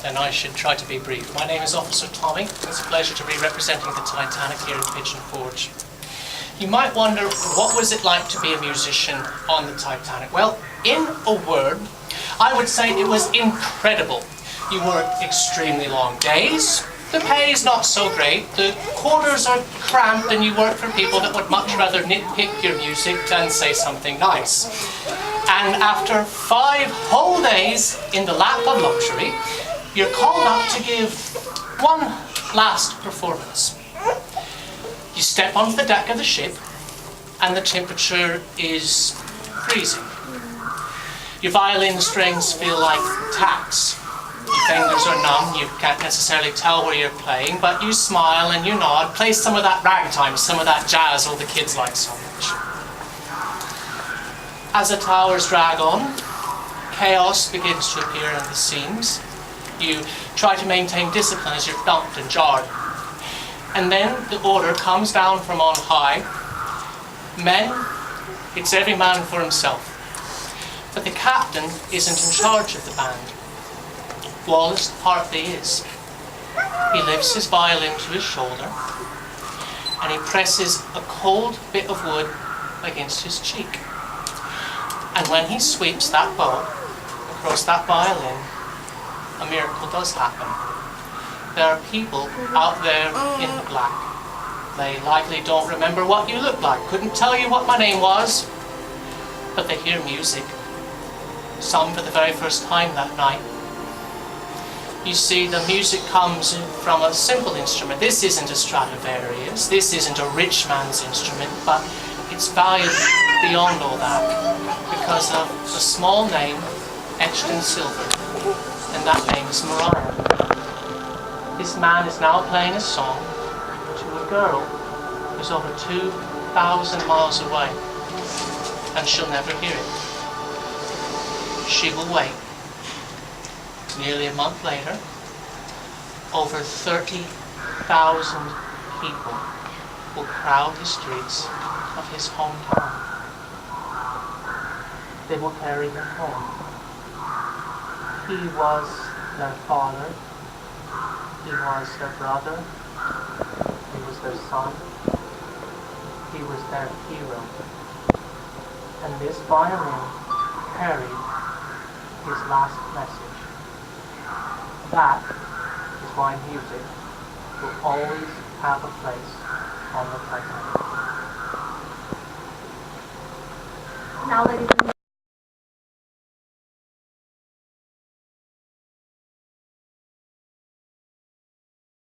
and I should try to be brief. My name is Officer Tommy. It's a pleasure to be representing the Titanic here in Pigeon Forge. You might wonder, what was it like to be a musician on the Titanic? Well, in a word, I would say it was incredible. You work extremely long days. The pay is not so great. The quarters are cramped, and you work for people that would much rather nitpick your music than say something nice. And after 5 whole days in the lap of luxury, you're called up to give one last performance. You step onto the deck of the ship, and the temperature is freezing. Your violin strings feel like tacks. Your fingers are numb, you can't necessarily tell where you're playing, but you smile and you nod, play some of that ragtime, some of that jazz all the kids like so much. As the towers drag on, chaos begins to appear in the seams. You try to maintain discipline as you're thumped and jarred. And then the order comes down from on high. Men, it's every man for himself. But the captain isn't in charge of the band. Wallace partly is. He lifts his violin to his shoulder, and he presses a cold bit of wood against his cheek. And when he sweeps that bow across that violin, a miracle does happen. There are people out there in the black. They likely don't remember what you look like, couldn't tell you what my name was, but they hear music. Some for the very first time that night. You see, the music comes from a simple instrument. This isn't a Stradivarius, this isn't a rich man's instrument, but it's valued beyond all that because of a small name etched in silver, and that name is Mariah. This man is now playing a song to a girl who's over 2,000 miles away, and she'll never hear it. She will wait. Nearly a month later, over 30,000 people will crowd the streets of his hometown. They will carry him home. He was their father, he was their brother, he was their son, he was their hero. And this violin carried his last message. That is why music will always have a place on the Titanic. Now, ladies and gentlemen.